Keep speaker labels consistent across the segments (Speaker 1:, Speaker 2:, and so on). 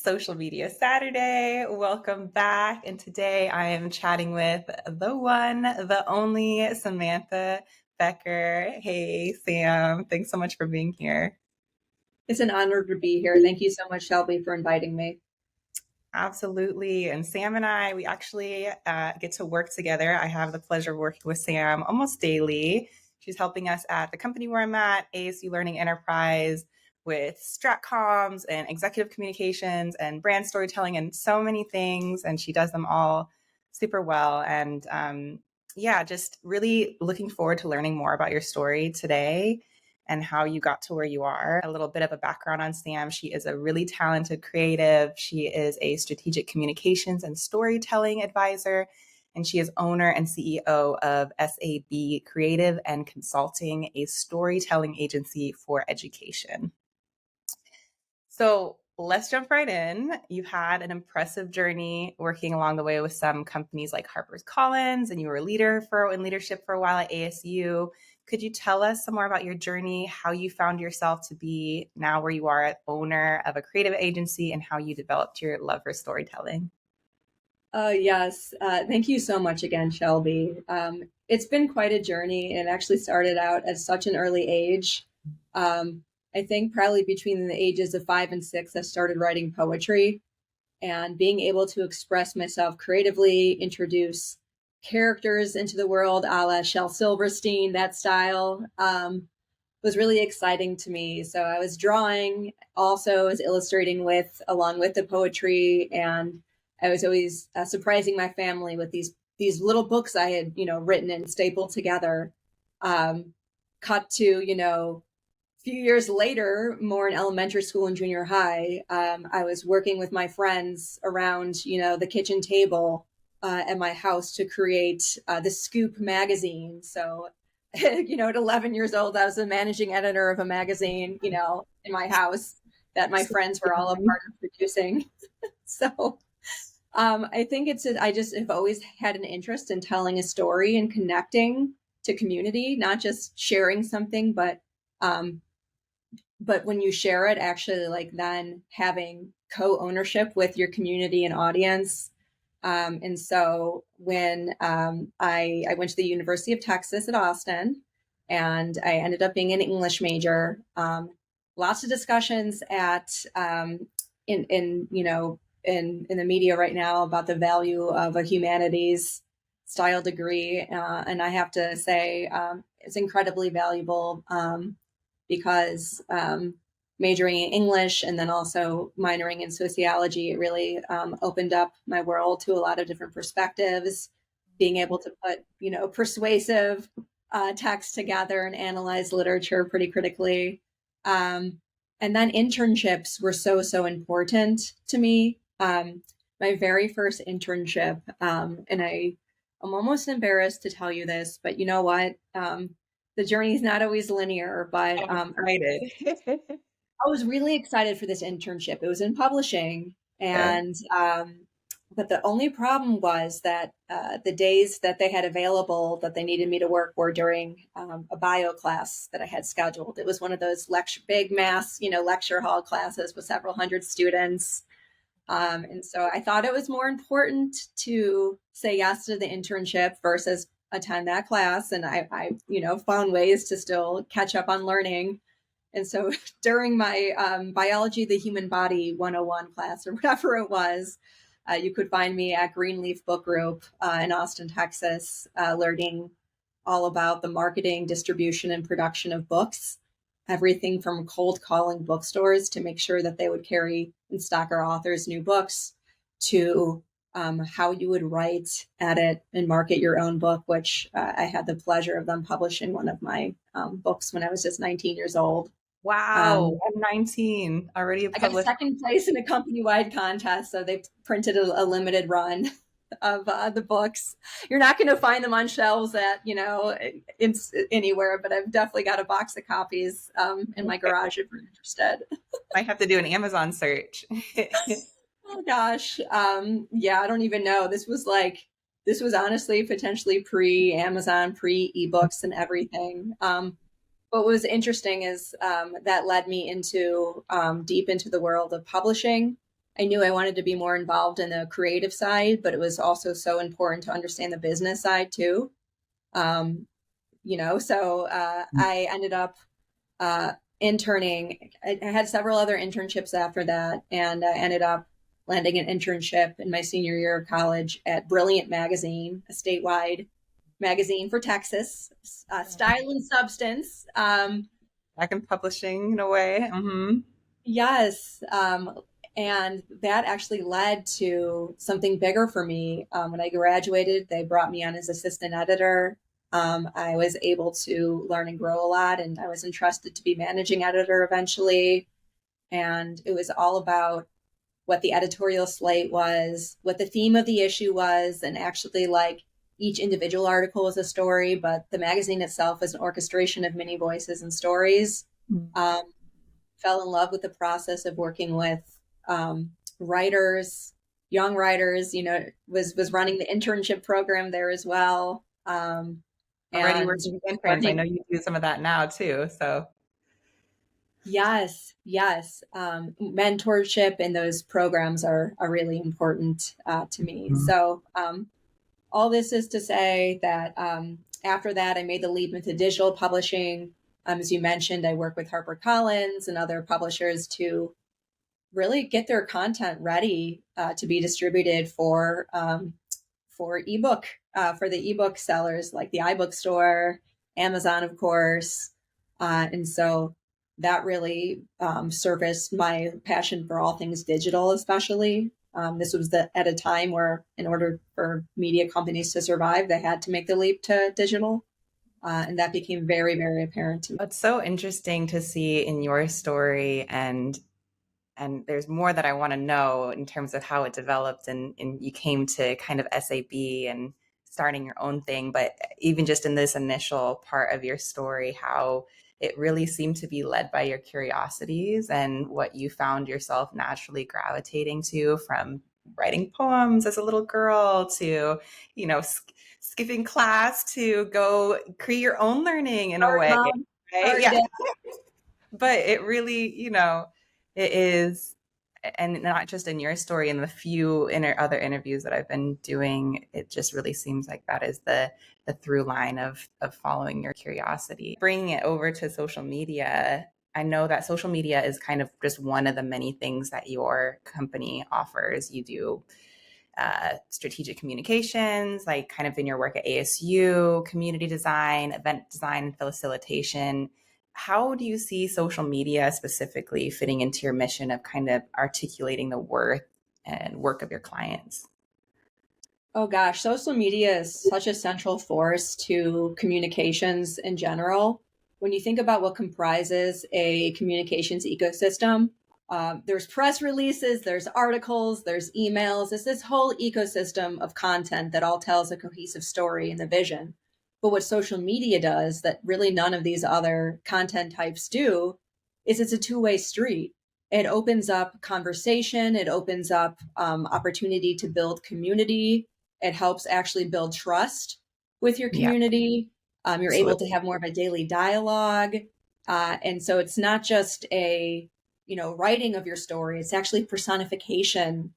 Speaker 1: Social Media Saturday. Welcome back. And today I am chatting with the one, the only Samantha Becker. Hey, Sam. Thanks so much for being here.
Speaker 2: It's an honor to be here. Thank you so much, Shelby, for inviting me.
Speaker 1: Absolutely. And Sam and I, we actually get to work together. I have the pleasure of working with Sam almost daily. She's helping us at the company where I'm at, ASU Learning Enterprise, with stratcoms and executive communications and brand storytelling and so many things. And she does them all super well. And yeah, just really looking forward to learning more about your story today and how you got to where you are. A little bit of a background on Sam. She is a really talented creative. She is a strategic communications and storytelling advisor, and she is owner and CEO of SAB Creative and Consulting, a storytelling agency for education. So let's jump right in. You've had an impressive journey working along the way with some companies like HarperCollins, and you were a leader in leadership for a while at ASU. Could you tell us some more about your journey, how you found yourself to be now where you are at owner of a creative agency, and how you developed your love for storytelling?
Speaker 2: Yes. Thank you so much again, Shelby. It's been quite a journey, and it actually started out at such an early age. I think probably between the ages of 5 and 6, I started writing poetry, and being able to express myself creatively, introduce characters into the world, a la Shel Silverstein, that style, was really exciting to me. So I was drawing, also was illustrating along with the poetry, and I was always surprising my family with these little books I had written and stapled together. Cut to a few years later, more in elementary school and junior high, I was working with my friends around the kitchen table at my house to create the Scoop magazine. So at 11 years old, I was the managing editor of a magazine, in my house that my friends were all a part of producing. So I think I just have always had an interest in telling a story and connecting to community, not just sharing something, but when you share it, actually like then having co-ownership with your community and audience. And so when I went to the University of Texas at Austin, and I ended up being an English major, lots of discussions in the media right now about the value of a humanities style degree. And I have to say it's incredibly valuable because majoring in English and then also minoring in sociology, it really opened up my world to a lot of different perspectives, being able to put, persuasive text together and analyze literature pretty critically. And then internships were so important to me. My very first internship, and I'm almost embarrassed to tell you this, but you know what? The journey is not always linear, but
Speaker 1: I'm excited.
Speaker 2: I was really excited for this internship. It was in publishing,
Speaker 1: Yeah.
Speaker 2: and but the only problem was that the days that they had available that they needed me to work were during a bio class that I had scheduled. It was one of those big mass, lecture hall classes with several hundred students. And so I thought it was more important to say yes to the internship versus attend that class. And I found ways to still catch up on learning. And so during my biology, the human body 101 class or whatever it was, you could find me at Greenleaf Book Group in Austin, Texas, learning all about the marketing, distribution, and production of books. Everything from cold calling bookstores to make sure that they would carry and stock our authors' new books to how you would write, edit, and market your own book, which I had the pleasure of them publishing one of my books when I was just 19 years old.
Speaker 1: Wow, I'm 19, already a
Speaker 2: I got
Speaker 1: published.
Speaker 2: second place in a company-wide contest, so they printed a limited run of the books. You're not going to find them on shelves anywhere, but I've definitely got a box of copies in my garage if you're interested.
Speaker 1: Might have to do an Amazon search.
Speaker 2: Oh gosh, yeah, I don't even know. This was honestly potentially pre-Amazon, pre-ebooks, and everything. What was interesting is that led me into deep into the world of publishing. I knew I wanted to be more involved in the creative side, but it was also so important to understand the business side too. Um, so I ended up uh, interning. I had several other internships after that, and I ended up landing an internship in my senior year of college at Brilliant Magazine, a statewide magazine for Texas, Style and Substance.
Speaker 1: Back in publishing in a way. Mm-hmm.
Speaker 2: Yes. And that actually led to something bigger for me. When I graduated, they brought me on as assistant editor. I was able to learn and grow a lot, and I was entrusted to be managing editor eventually. And it was all about what the editorial slate was, what the theme of the issue was, and actually, like, each individual article was a story, but the magazine itself is an orchestration of many voices and stories. Um, Fell in love with the process of working with writers, young writers. Was running the internship program there as well,
Speaker 1: Already
Speaker 2: and
Speaker 1: working with interns. I know
Speaker 2: learning.
Speaker 1: you do some of that now too. So
Speaker 2: Yes, yes. Mentorship in those programs are really important to me. So all this is to say that after that, I made the leap into digital publishing. As you mentioned, I work with HarperCollins and other publishers to really get their content ready to be distributed for ebook for the ebook sellers like the iBook Store, Amazon, of course, and so that really surfaced my passion for all things digital, especially. This was at a time where, in order for media companies to survive, they had to make the leap to digital, and that became very, very apparent to me.
Speaker 1: it's so interesting to see in your story, and there's more that I want to know in terms of how it developed and you came to kind of SAB and starting your own thing. But even just in this initial part of your story, how it really seemed to be led by your curiosities and what you found yourself naturally gravitating to, from writing poems as a little girl to, skipping class to go create your own learning in a
Speaker 2: Sorry,
Speaker 1: way,
Speaker 2: mom.
Speaker 1: right?
Speaker 2: Sorry,
Speaker 1: Yeah.
Speaker 2: dad.
Speaker 1: But it really, it is, and not just in your story, in the few other interviews that I've been doing, it just really seems like that is the through line of following your curiosity. Bringing it over to social media, I know that social media is kind of just one of the many things that your company offers. You do strategic communications, like kind of in your work at ASU, community design, event design, and facilitation. How do you see social media specifically fitting into your mission of kind of articulating the worth and work of your clients?
Speaker 2: Oh gosh, social media is such a central force to communications in general. When you think about what comprises a communications ecosystem, there's press releases, there's articles, there's emails. It's this whole ecosystem of content that all tells a cohesive story and the vision. But what social media does that really none of these other content types do is it's a two-way street. It opens up conversation, it opens up opportunity to build community, it helps actually build trust with your
Speaker 1: Yeah,
Speaker 2: community. You're able to
Speaker 1: absolutely.
Speaker 2: have more of a daily dialogue. And so it's not just a, writing of your story, it's actually personification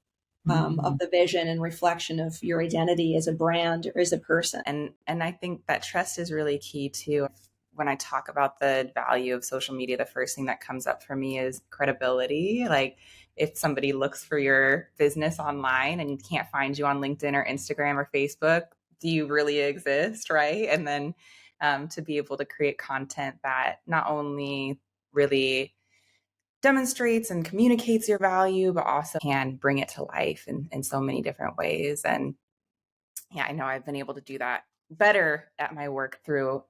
Speaker 2: of the vision and reflection of your identity as a brand or as a person.
Speaker 1: And I think that trust is really key too. When I talk about the value of social media, the first thing that comes up for me is credibility. Like, if somebody looks for your business online and can't find you on LinkedIn or Instagram or Facebook, do you really exist, right? And then to be able to create content that not only really demonstrates and communicates your value, but also can bring it to life in so many different ways. And yeah, I know I've been able to do that better at my work through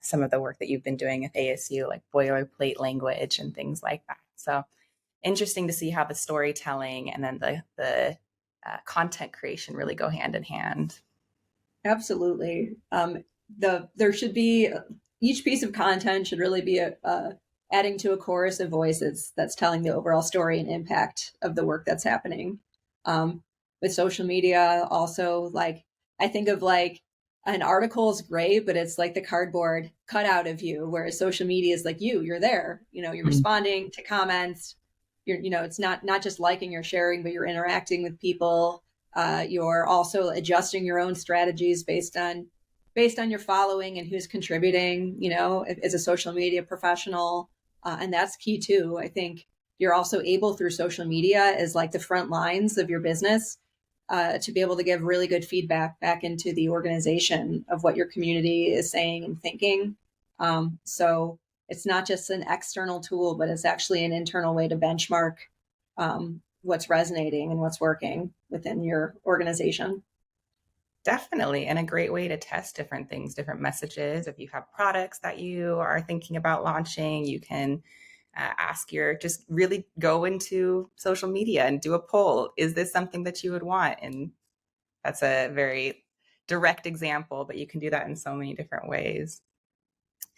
Speaker 1: some of the work that you've been doing at ASU, like boilerplate language and things like that. So interesting to see how the storytelling and then the content creation really go hand in hand.
Speaker 2: Absolutely. There should be each piece of content should really be adding to a chorus of voices that's telling the overall story and impact of the work that's happening. With social media, also, like, I think of like an article is great, but it's like the cardboard cutout of you, whereas social media is like you're there, you're responding to comments, it's not just liking or sharing, but you're interacting with people. You're also adjusting your own strategies based on your following and who's contributing, as a social media professional. And that's key too. I think you're also able through social media as like the front lines of your business to be able to give really good feedback back into the organization of what your community is saying and thinking. So it's not just an external tool, but it's actually an internal way to benchmark what's resonating and what's working within your organization.
Speaker 1: Definitely. And a great way to test different things, different messages. If you have products that you are thinking about launching, you can just really go into social media and do a poll. Is this something that you would want? And that's a very direct example, but you can do that in so many different ways.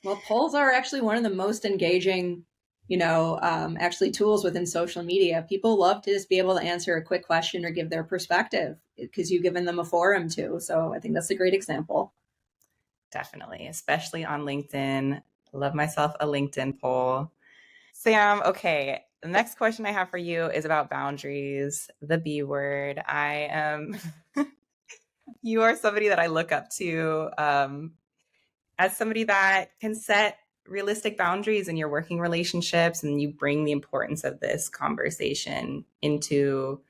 Speaker 2: Well, polls are actually one of the most engaging, actually tools within social media. People love to just be able to answer a quick question or give their perspective because you've given them a forum to. So I think that's a great example.
Speaker 1: Definitely, especially on LinkedIn. I love myself a LinkedIn poll. Sam, okay. The next question I have for you is about boundaries, the B word. I am, you are somebody that I look up to as somebody that can set realistic boundaries in your working relationships, and you bring the importance of this conversation into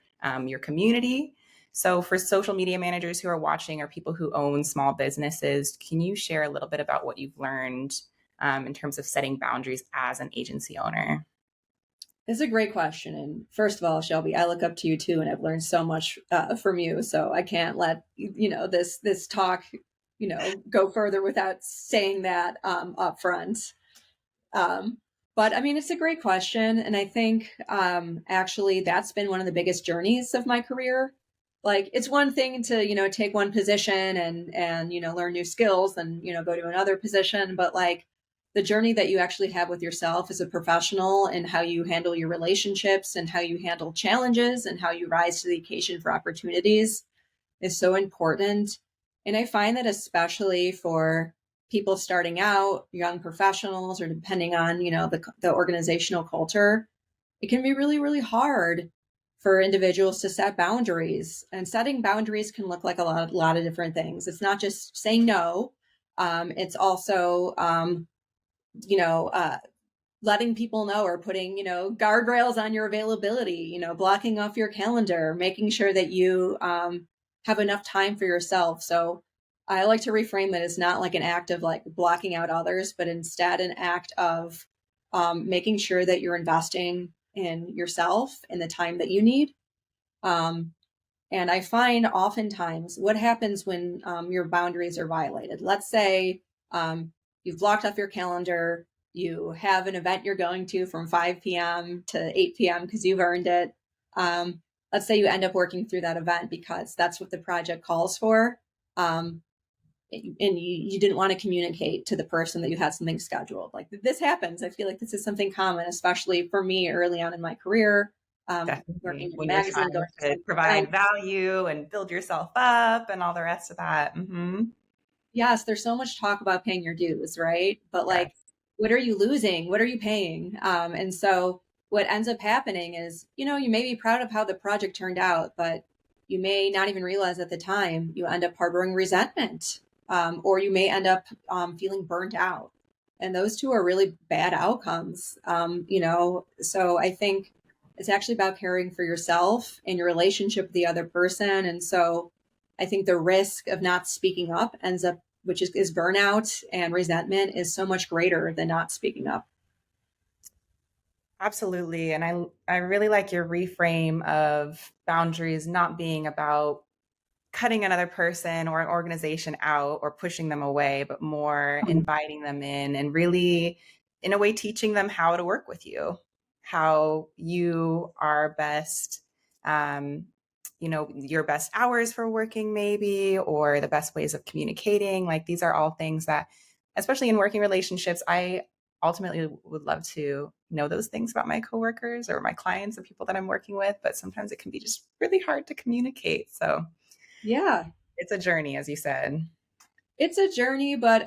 Speaker 1: your community. So, for social media managers who are watching or people who own small businesses, can you share a little bit about what you've learned in terms of setting boundaries as an agency owner?
Speaker 2: It's a great question. And first of all, Shelby, I look up to you too, and I've learned so much from you. So I can't let this talk go further without saying that up front. But I mean, it's a great question, and I think actually that's been one of the biggest journeys of my career. Like, it's one thing to take one position and learn new skills, and go to another position, but like the journey that you actually have with yourself as a professional and how you handle your relationships and how you handle challenges and how you rise to the occasion for opportunities is so important. And I find that especially for people starting out, young professionals, or depending on, the organizational culture, it can be really, really hard for individuals to set boundaries. And setting boundaries can look like a lot of different things. It's not just saying no. It's also, letting people know, or putting, guardrails on your availability, blocking off your calendar, making sure that you have enough time for yourself. So I like to reframe that as not like an act of like blocking out others, but instead an act of making sure that you're investing in yourself and the time that you need. And I find oftentimes what happens when your boundaries are violated. Let's say you've blocked off your calendar, you have an event you're going to from 5 p.m. to 8 p.m. because you've earned it. Let's say you end up working through that event because that's what the project calls for. And you didn't want to communicate to the person that you had something scheduled. Like, this happens. I feel like this is something common, especially for me early on in my career.
Speaker 1: Definitely.
Speaker 2: Working in a
Speaker 1: When you're
Speaker 2: magazine,
Speaker 1: trying
Speaker 2: going to
Speaker 1: to
Speaker 2: some
Speaker 1: provide
Speaker 2: events.
Speaker 1: value and build yourself up and all the rest of that. Mm-hmm.
Speaker 2: Yes, there's so much talk about paying your dues, right? But
Speaker 1: Yes.
Speaker 2: like, what are you losing? What are you paying? And so what ends up happening is, you may be proud of how the project turned out, but you may not even realize at the time you end up harboring resentment, or you may end up feeling burnt out. And those two are really bad outcomes. So I think it's actually about caring for yourself and your relationship with the other person. And so I think the risk of not speaking up ends up, which is burnout and resentment, is so much greater than not speaking up.
Speaker 1: Absolutely. And I really like your reframe of boundaries not being about cutting another person or an organization out or pushing them away, but more inviting them in and really, in a way, teaching them how to work with you, how you are best, your best hours for working, maybe, or the best ways of communicating. Like, these are all things that, especially in working relationships, I ultimately would love to know those things about my coworkers or my clients, the people that I'm working with, but sometimes it can be just really hard to communicate. So
Speaker 2: Yeah,
Speaker 1: it's a journey, as you said.
Speaker 2: it's a journey, but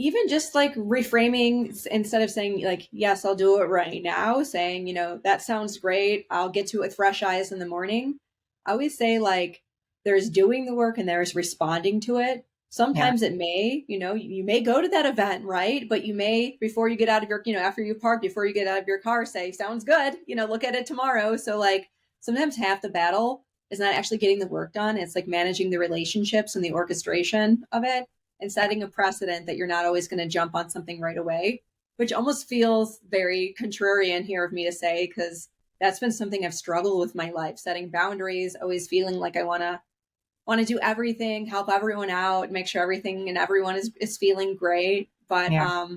Speaker 2: even just like reframing, instead of saying like, yes, I'll do it right now, saying, that sounds great, I'll get to it with fresh eyes in the morning. I always say like, there's doing the work and there's responding to it.
Speaker 1: Yeah.
Speaker 2: Sometimes it may, you may go to that event, right? But you may, before you get out of your, after you park, before you get out of your car, say, sounds good, look at it tomorrow. So like, sometimes half the battle is not actually getting the work done. It's like managing the relationships and the orchestration of it, and setting a precedent that you're not always going to jump on something right away, which almost feels very contrarian here of me to say, because that's been something I've struggled with my life, setting boundaries, always feeling like I want to do everything, help everyone out, make sure everything and everyone is feeling great. But
Speaker 1: Yeah.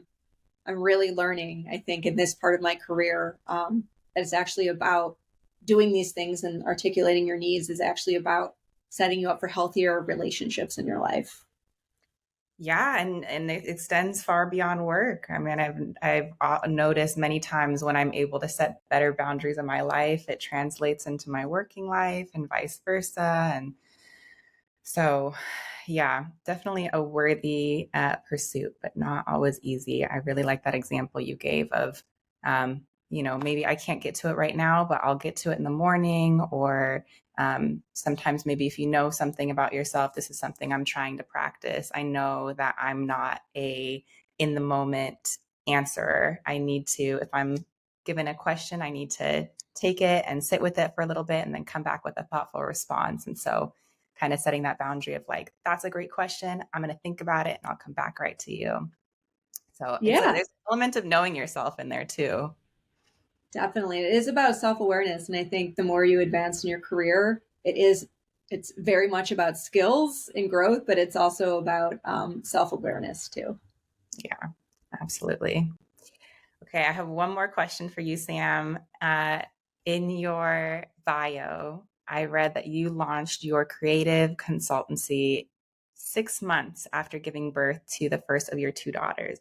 Speaker 2: I'm really learning, I think, in this part of my career, that it's actually about doing these things, and articulating your needs is actually about setting you up for healthier relationships in your life.
Speaker 1: Yeah, and it extends far beyond work. I mean, I've noticed many times when I'm able to set better boundaries in my life, it translates into my working life and vice versa. And so, yeah, definitely a worthy pursuit, but not always easy. I really like that example you gave of, maybe I can't get to it right now, but I'll get to it in the morning. Or sometimes maybe if you know something about yourself, this is something I'm trying to practice. I know that I'm not a in the moment answerer. I need to, if I'm given a question, I need to take it and sit with it for a little bit and then come back with a thoughtful response. And so, kind of setting that boundary of like, that's a great question. I'm going to think about it and I'll come back right to you. So
Speaker 2: Yeah,
Speaker 1: there's an element of knowing yourself in there too.
Speaker 2: definitely. It is about self-awareness. And I think the more you advance in your career, it's very much about skills and growth, but it's also about self-awareness too.
Speaker 1: Yeah, absolutely. Okay, I have one more question for you, Sam. In your bio, I read that you launched your creative consultancy 6 months after giving birth to the first of your two daughters.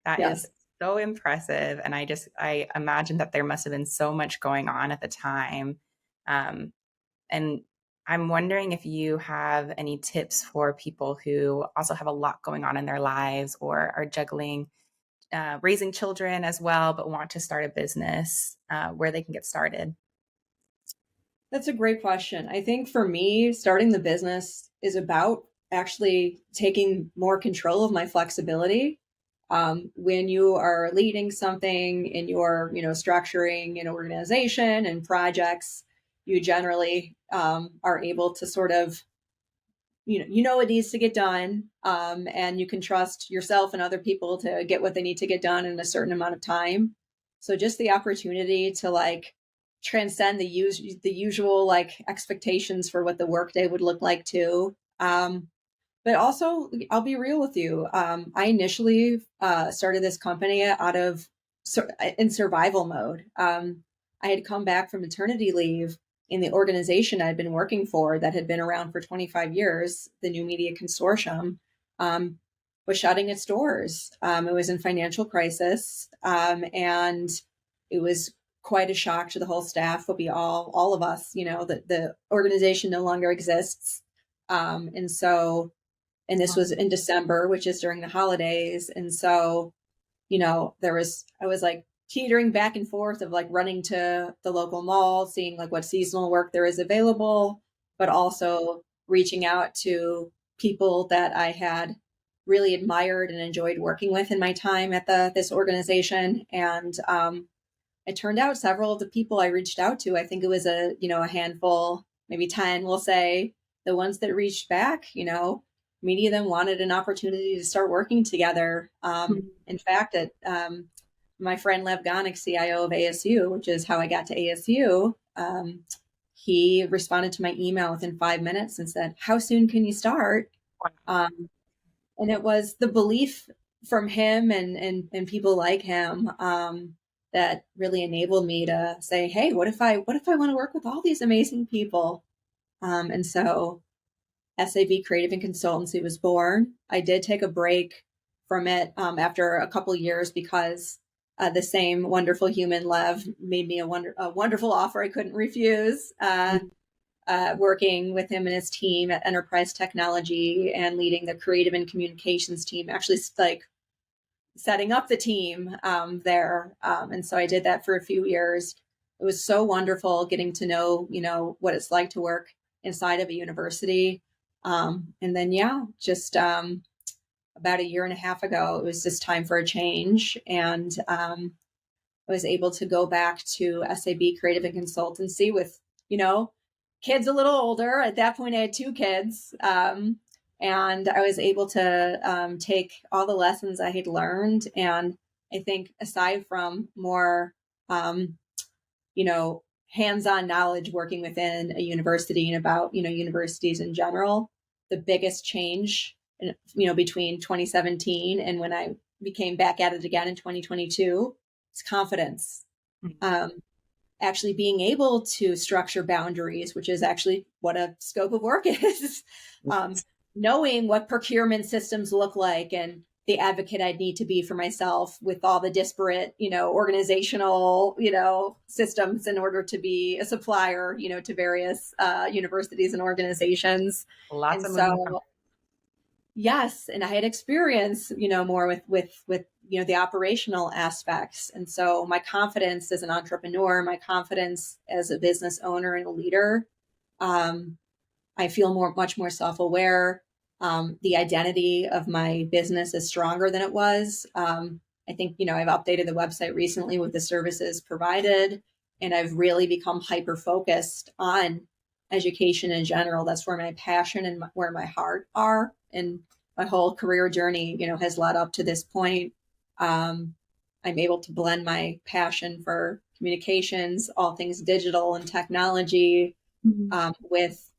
Speaker 1: That is
Speaker 2: Yes.
Speaker 1: so impressive. And I imagine that there must have been so much going on at the time. Um, and I'm wondering if you have any tips for people who also have a lot going on in their lives or are juggling raising children as well, but want to start a business, where they can get started.
Speaker 2: That's a great question. I think for me, starting the business is about actually taking more control of my flexibility. When you are leading something and you're, structuring an organization and projects, you generally are able to sort of, it needs to get done, and you can trust yourself and other people to get what they need to get done in a certain amount of time. So just the opportunity to like transcend the usual like expectations for what the workday would look like too. But also, I'll be real with you. I initially started this company out of in survival mode. I had come back from maternity leave, in the organization I'd been working for that had been around for 25 years, the New Media Consortium, um, was shutting its doors. It was in financial crisis, and it was quite a shock to the whole staff. But we all of us, that the organization no longer exists, and so, and this was in December, which is during the holidays. And so, I was like teetering back and forth of like running to the local mall, seeing like what seasonal work there is available, but also reaching out to people that I had really admired and enjoyed working with in my time at this organization. And it turned out several of the people I reached out to, I think it was a handful, maybe 10, we'll say, the ones that reached back, many of them wanted an opportunity to start working together. In fact, my friend Lev Gonik, CIO of ASU, which is how I got to ASU, he responded to my email within 5 minutes and said, "How soon can you start?" Um, and it was the belief from him and people like him, that really enabled me to say, "Hey, what if I want to work with all these amazing people?" And so SAV Creative and Consultancy was born. I did take a break from it after a couple years because the same wonderful human, Lev, made me a wonderful offer I couldn't refuse. Working with him and his team at Enterprise Technology and leading the creative and communications team, actually like setting up the team there. And so I did that for a few years. It was so wonderful getting to know, what it's like to work inside of a university. And then, just about a year and a half ago, it was just time for a change. And I was able to go back to SAB Creative and Consultancy with, kids a little older. At that point, I had 2 kids. And I was able to take all the lessons I had learned. And I think aside from more, hands-on knowledge working within a university and about, universities in general, the biggest change, between 2017 and when I became back at it again in 2022 is confidence.
Speaker 1: Mm-hmm.
Speaker 2: Actually being able to structure boundaries, which is actually what a scope of work is. Knowing what procurement systems look like and the advocate I'd need to be for myself with all the disparate, organizational, systems in order to be a supplier, to various universities and organizations.
Speaker 1: Lots
Speaker 2: And
Speaker 1: of moving parts.
Speaker 2: so, yes, and I had experience, more with the operational aspects. And so my confidence as an entrepreneur, my confidence as a business owner and a leader, I feel much more self-aware. The identity of my business is stronger than it was. I think, I've updated the website recently with the services provided, and I've really become hyper-focused on education in general. That's where my passion and where my heart are. And my whole career journey, has led up to this point. I'm able to blend my passion for communications, all things digital and technology, with,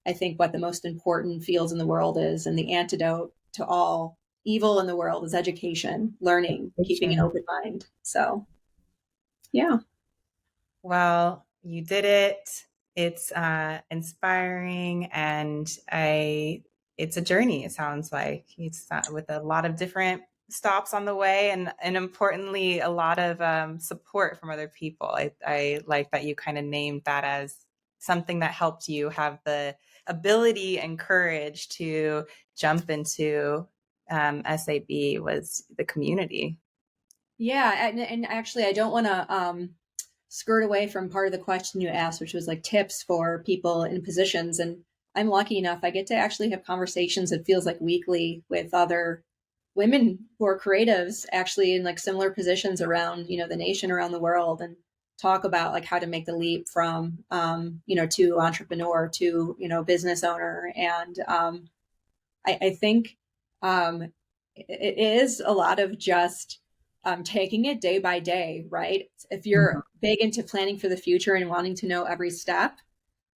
Speaker 2: I think, what the most important fields in the world is. And the antidote to all evil in the world is education, learning, keeping an open mind. So, yeah.
Speaker 1: Well, you did it. It's inspiring, and it's a journey. It sounds like it's with a lot of different stops on the way, and importantly, a lot of support from other people. I like that you kind of named that as something that helped you have the ability and courage to jump into SAB was the community.
Speaker 2: Yeah. And actually, I don't want to skirt away from part of the question you asked, which was like tips for people in positions. And I'm lucky enough, I get to actually have conversations, it feels like weekly, with other women who are creatives actually in like similar positions around, the nation, around the world, and talk about like how to make the leap from, to entrepreneur to, business owner. And I think it is a lot of just taking it day by day, right? If you're big into planning for the future and wanting to know every step,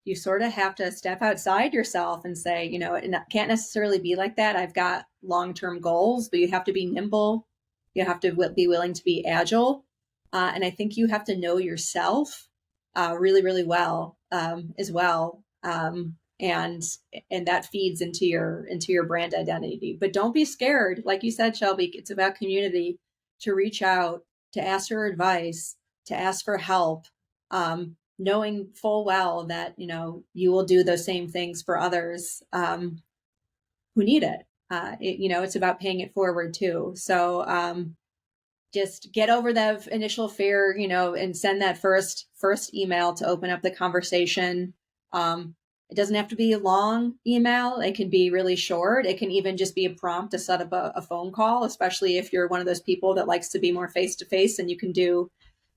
Speaker 2: you sort of have to step outside yourself and say, it can't necessarily be like that. I've got long-term goals, but you have to be nimble. You have to be willing to be agile. And I think you have to know yourself really, really well as well. And that feeds into your brand identity. But don't be scared. Like you said, Shelby, it's about community, to reach out, to ask for advice, to ask for help, knowing full well that, you will do those same things for others who need it. It's about paying it forward too. So just get over that initial fear, and send that first email to open up the conversation. It doesn't have to be a long email. It can be really short. It can even just be a prompt to set up a phone call, especially if you're one of those people that likes to be more face-to-face, and you can do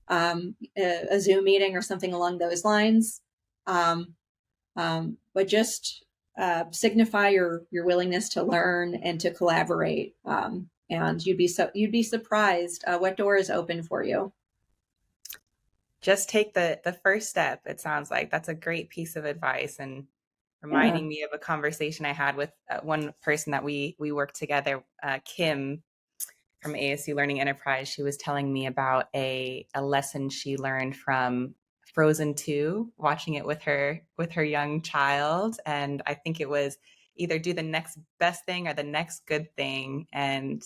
Speaker 2: a Zoom meeting or something along those lines. But just signify your willingness to learn and to collaborate. And you'd be surprised what doors open for you.
Speaker 1: Just take the first step. It sounds like that's a great piece of advice, and reminding me of a conversation I had with one person that we worked together, Kim from ASU Learning Enterprise. She was telling me about a lesson she learned from Frozen 2, watching it with her young child. And I think it was either do the next best thing or the next good thing. And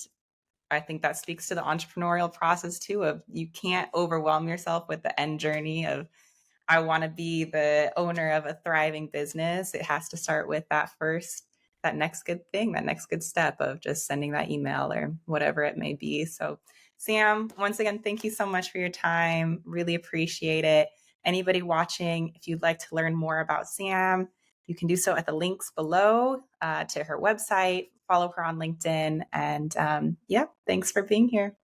Speaker 1: I think that speaks to the entrepreneurial process too, of you can't overwhelm yourself with the end journey of, I want to be the owner of a thriving business. It has to start with that first that next good thing, that next good step of just sending that email or whatever it may be. So Sam, once again, thank you so much for your time. Really appreciate it. Anybody watching, if you'd like to learn more about Sam, you can do so at the links below to her website, follow her on LinkedIn. And yeah, thanks for being here.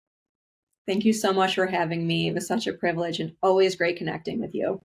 Speaker 2: Thank you so much for having me. It was such a privilege and always great connecting with you.